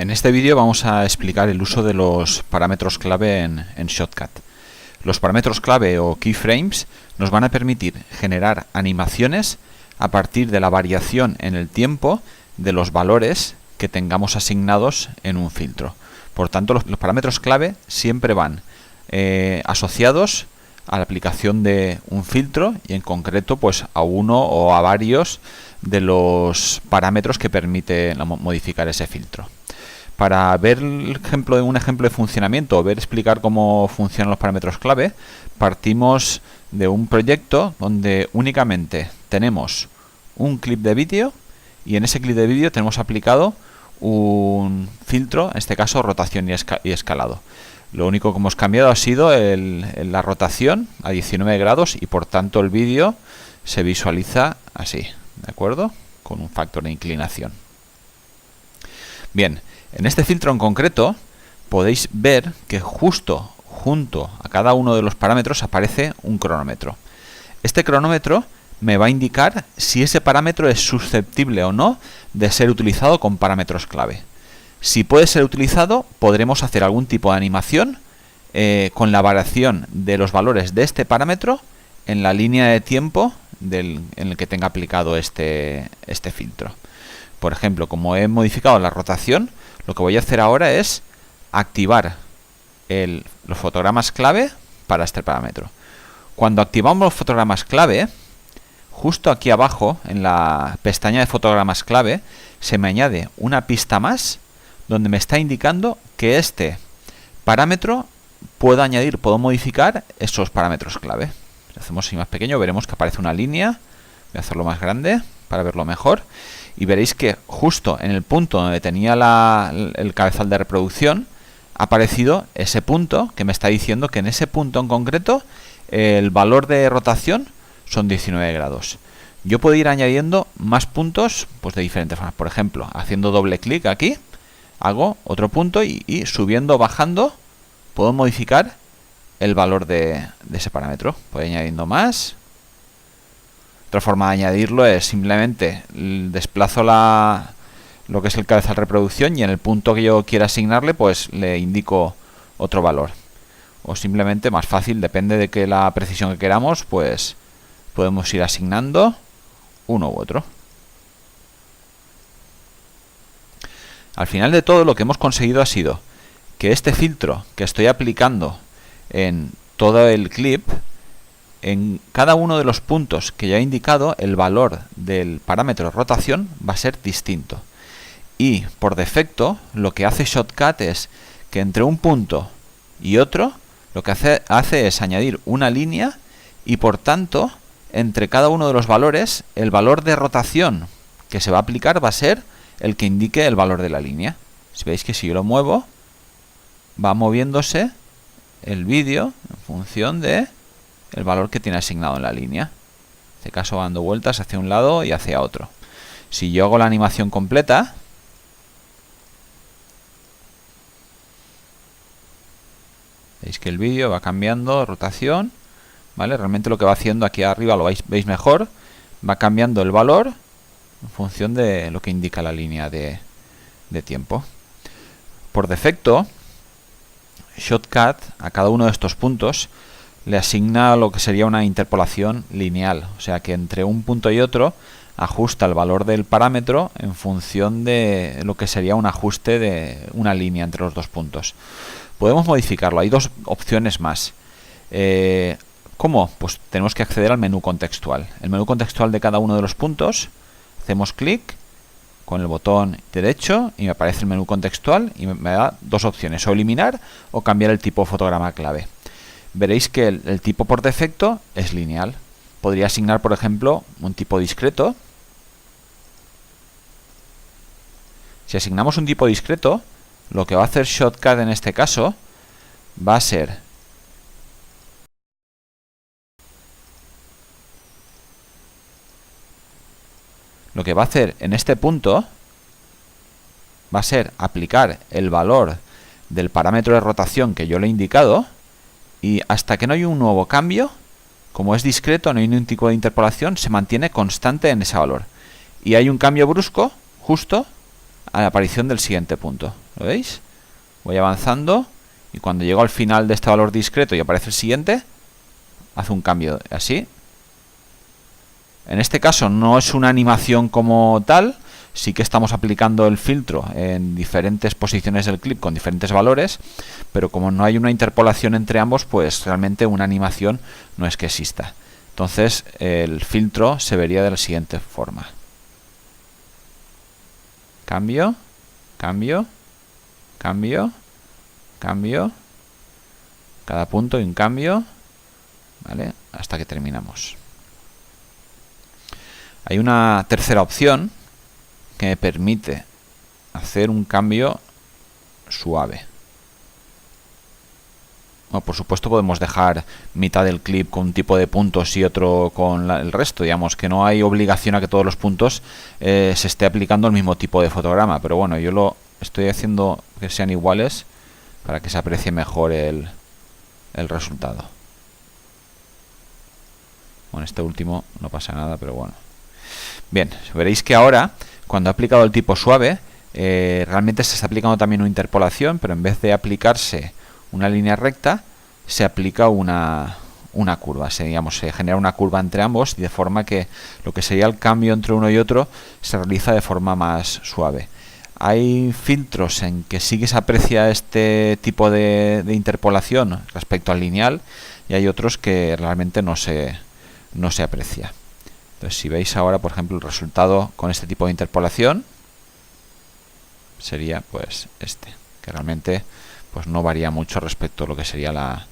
En este vídeo vamos a explicar el uso de los parámetros clave en Shotcut. Los parámetros clave o keyframes nos van a permitir generar animaciones a partir de la variación en el tiempo de los valores que tengamos asignados en un filtro. Por tanto, los parámetros clave siempre van asociados a la aplicación de un filtro y en concreto pues a uno o a varios de los parámetros que permite modificar ese filtro. Para ver un ejemplo de funcionamiento o explicar cómo funcionan los parámetros clave, partimos de un proyecto donde únicamente tenemos un clip de vídeo y en ese clip de vídeo tenemos aplicado un filtro, en este caso rotación y escalado. Lo único que hemos cambiado ha sido la rotación a 19 grados y por tanto el vídeo se visualiza así, ¿de acuerdo? Con un factor de inclinación. Bien, en este filtro en concreto podéis ver que justo junto a cada uno de los parámetros aparece un cronómetro. Este cronómetro me va a indicar si ese parámetro es susceptible o no de ser utilizado con parámetros clave. Si puede ser utilizado, podremos hacer algún tipo de animación con la variación de los valores de este parámetro en la línea de tiempo en el que tenga aplicado este filtro. Por ejemplo, como he modificado la rotación, lo que voy a hacer ahora es activar los fotogramas clave para este parámetro. Cuando activamos los fotogramas clave, justo aquí abajo, en la pestaña de fotogramas clave, se me añade una pista más donde me está indicando que este parámetro puedo modificar esos parámetros clave. Si lo hacemos así más pequeño, veremos que aparece una línea. Voy a hacerlo más grande para verlo mejor. Y veréis que justo en el punto donde tenía el cabezal de reproducción ha aparecido ese punto que me está diciendo que en ese punto en concreto el valor de rotación son 19 grados. Yo puedo ir añadiendo más puntos pues de diferentes formas. Por ejemplo, haciendo doble clic aquí, hago otro punto y subiendo o bajando puedo modificar el valor de ese parámetro. Puedo ir añadiendo más. Otra forma de añadirlo es simplemente desplazo lo que es el cabezal de reproducción y en el punto que yo quiera asignarle pues le indico otro valor. O simplemente, más fácil, depende de la precisión que queramos, pues podemos ir asignando uno u otro. Al final de todo lo que hemos conseguido ha sido que este filtro que estoy aplicando en todo el clip, en cada uno de los puntos que ya he indicado, el valor del parámetro rotación va a ser distinto. Y por defecto, lo que hace Shotcut es que entre un punto y otro, lo que hace es añadir una línea y por tanto, entre cada uno de los valores, el valor de rotación que se va a aplicar va a ser el que indique el valor de la línea. Si veis que si yo lo muevo, va moviéndose el vídeo en función de el valor que tiene asignado en la línea. En este caso va dando vueltas hacia un lado y hacia otro. Si yo hago la animación completa, veis que el vídeo va cambiando rotación, ¿vale? Realmente lo que va haciendo aquí arriba lo veis mejor, va cambiando el valor en función de lo que indica la línea de tiempo. Por defecto, Shotcut a cada uno de estos puntos le asigna lo que sería una interpolación lineal, o sea que entre un punto y otro ajusta el valor del parámetro en función de lo que sería un ajuste de una línea entre los dos puntos. Podemos modificarlo, hay dos opciones más. ¿Cómo? Pues tenemos que acceder al menú contextual. El menú contextual de cada uno de los puntos, hacemos clic con el botón derecho y me aparece el menú contextual y me da dos opciones, o eliminar o cambiar el tipo de fotograma clave. Veréis que el tipo por defecto es lineal. Podría asignar, por ejemplo, un tipo discreto. Si asignamos un tipo discreto, lo que va a hacer Shotcut en este caso va a ser en este punto va a ser aplicar el valor del parámetro de rotación que yo le he indicado y hasta que no hay un nuevo cambio, como es discreto, no hay ningún tipo de interpolación, se mantiene constante en ese valor. Y hay un cambio brusco justo a la aparición del siguiente punto. ¿Lo veis? Voy avanzando y cuando llego al final de este valor discreto y aparece el siguiente, hace un cambio así. En este caso no es una animación como tal, sí que estamos aplicando el filtro en diferentes posiciones del clip con diferentes valores, pero como no hay una interpolación entre ambos, pues realmente una animación no es que exista. Entonces el filtro se vería de la siguiente forma. Cambio, cambio, cambio, cambio, cada punto y un cambio, ¿vale? Hasta que terminamos. Hay una tercera opción que me permite hacer un cambio suave. Bueno, por supuesto podemos dejar mitad del clip con un tipo de puntos y otro con el resto. Digamos que no hay obligación a que todos los puntos se esté aplicando el mismo tipo de fotograma. Pero bueno, yo lo estoy haciendo que sean iguales para que se aprecie mejor el resultado. Con este último no pasa nada, pero bueno. Bien, veréis que ahora, cuando he aplicado el tipo suave, realmente se está aplicando también una interpolación, pero en vez de aplicarse una línea recta, se aplica una curva. Se genera una curva entre ambos, y de forma que lo que sería el cambio entre uno y otro se realiza de forma más suave. Hay filtros en que sí que se aprecia este tipo de interpolación respecto al lineal, y hay otros que realmente no se aprecia. Entonces, si veis ahora, por ejemplo, el resultado con este tipo de interpolación sería pues este, que realmente pues no varía mucho respecto a lo que sería la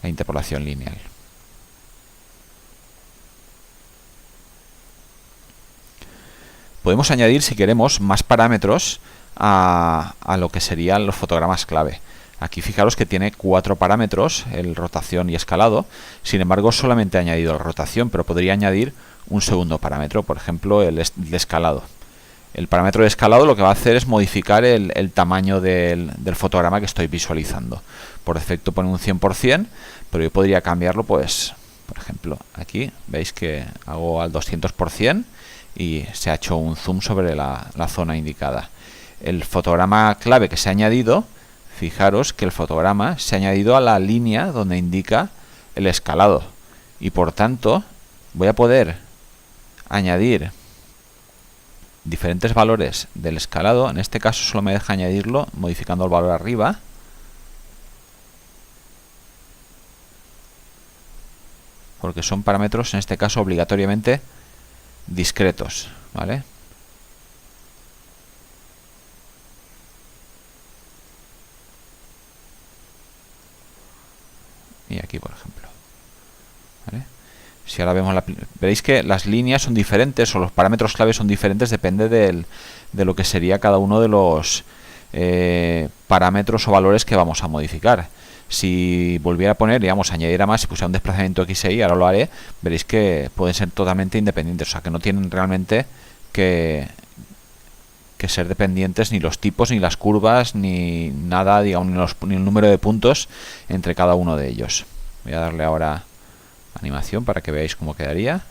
interpolación lineal. Podemos añadir, si queremos, más parámetros a lo que serían los fotogramas clave. Aquí fijaros que tiene 4 parámetros, el rotación y escalado. Sin embargo, solamente he añadido la rotación, pero podría añadir un segundo parámetro, por ejemplo, el escalado. El parámetro de escalado lo que va a hacer es modificar el tamaño del fotograma que estoy visualizando. Por defecto pone un 100%, pero yo podría cambiarlo, pues, por ejemplo, aquí veis que hago al 200% y se ha hecho un zoom sobre la zona indicada. El fotograma clave que se ha añadido, fijaros que el fotograma se ha añadido a la línea donde indica el escalado, y por tanto voy a poder añadir diferentes valores del escalado. En este caso solo me deja añadirlo modificando el valor arriba, porque son parámetros en este caso obligatoriamente discretos, ¿vale? Y aquí, por ejemplo, ¿vale? Si ahora vemos veréis que las líneas son diferentes, o los parámetros clave son diferentes, depende de lo que sería cada uno de los parámetros o valores que vamos a modificar. Si volviera a poner, digamos, añadiera más, si pusiera un desplazamiento X e Y, ahora lo haré, veréis que pueden ser totalmente independientes, o sea que no tienen realmente que ser dependientes ni los tipos, ni las curvas, ni nada, digamos, ni el número de puntos entre cada uno de ellos. Voy a darle ahora animación para que veáis cómo quedaría.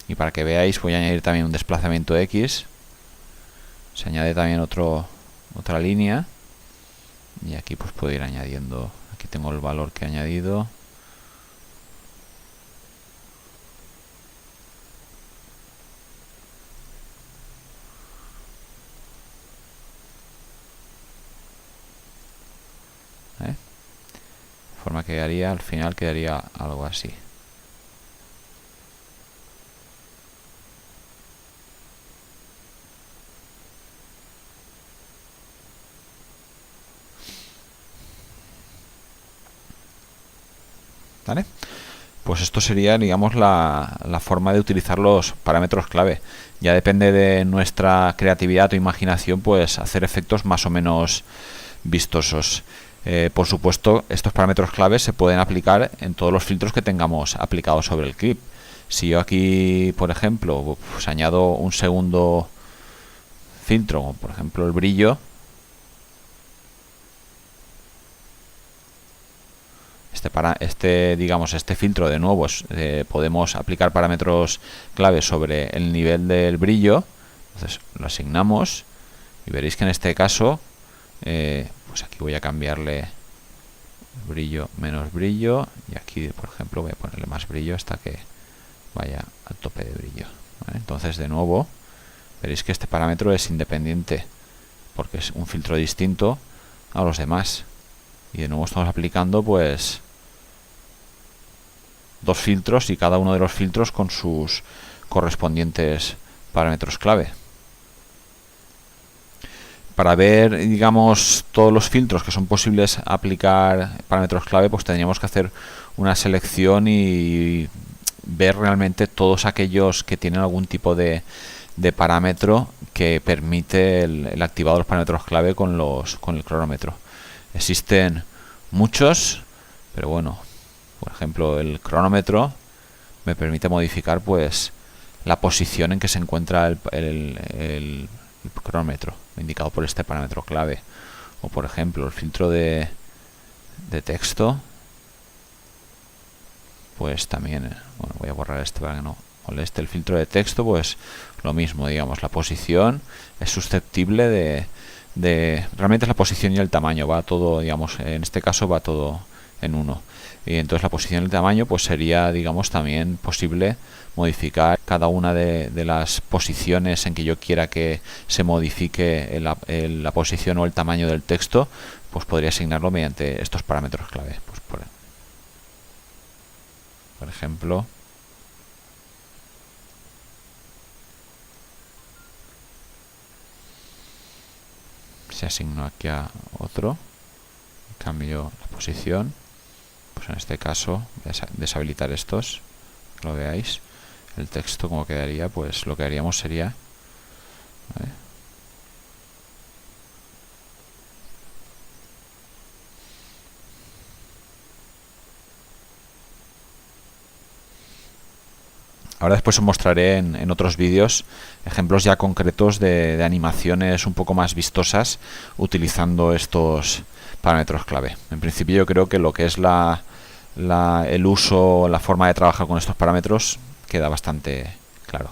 Y para que veáis, voy a añadir también un desplazamiento X. Se añade también otra línea. Y aquí pues puedo ir añadiendo. Aquí tengo el valor que he añadido. De forma que quedaría, al final quedaría algo así. ¿Vale? Pues esto sería, digamos, la forma de utilizar los parámetros clave. Ya depende de nuestra creatividad o imaginación, pues hacer efectos más o menos vistosos. Por supuesto, estos parámetros clave se pueden aplicar en todos los filtros que tengamos aplicados sobre el clip. Si yo aquí, por ejemplo, pues añado un segundo filtro, como por ejemplo el brillo, este filtro de nuevo podemos aplicar parámetros clave sobre el nivel del brillo. Entonces lo asignamos y veréis que en este caso pues aquí voy a cambiarle brillo menos brillo, y aquí por ejemplo voy a ponerle más brillo hasta que vaya al tope de brillo, ¿vale? Entonces de nuevo veréis que este parámetro es independiente porque es un filtro distinto a los demás, y de nuevo estamos aplicando pues dos filtros, y cada uno de los filtros con sus correspondientes parámetros clave. Para ver, digamos, todos los filtros que son posibles aplicar parámetros clave, pues tendríamos que hacer una selección y ver realmente todos aquellos que tienen algún tipo de parámetro que permite el activado de los parámetros clave con el cronómetro. Existen muchos, pero bueno, por ejemplo, el cronómetro me permite modificar pues la posición en que se encuentra el cronómetro, indicado por este parámetro clave. O por ejemplo el filtro de texto, pues también, bueno, voy a borrar este para que no moleste. El filtro de texto, pues lo mismo, digamos, la posición es susceptible de realmente es la posición y el tamaño, va todo, digamos, en este caso va todo en uno. Y entonces la posición y el tamaño pues sería, digamos, también posible modificar cada una de las posiciones en que yo quiera que se modifique la posición o el tamaño del texto, pues podría asignarlo mediante estos parámetros clave. Pues por ejemplo, si asigno aquí a otro, cambio la posición, pues en este caso voy a deshabilitar estos, que lo veáis. El texto como quedaría, pues lo que haríamos sería, ¿vale? Ahora después os mostraré en otros vídeos ejemplos ya concretos de animaciones un poco más vistosas utilizando estos parámetros clave. En principio yo creo que lo que es el uso, la forma de trabajar con estos parámetros queda bastante claro.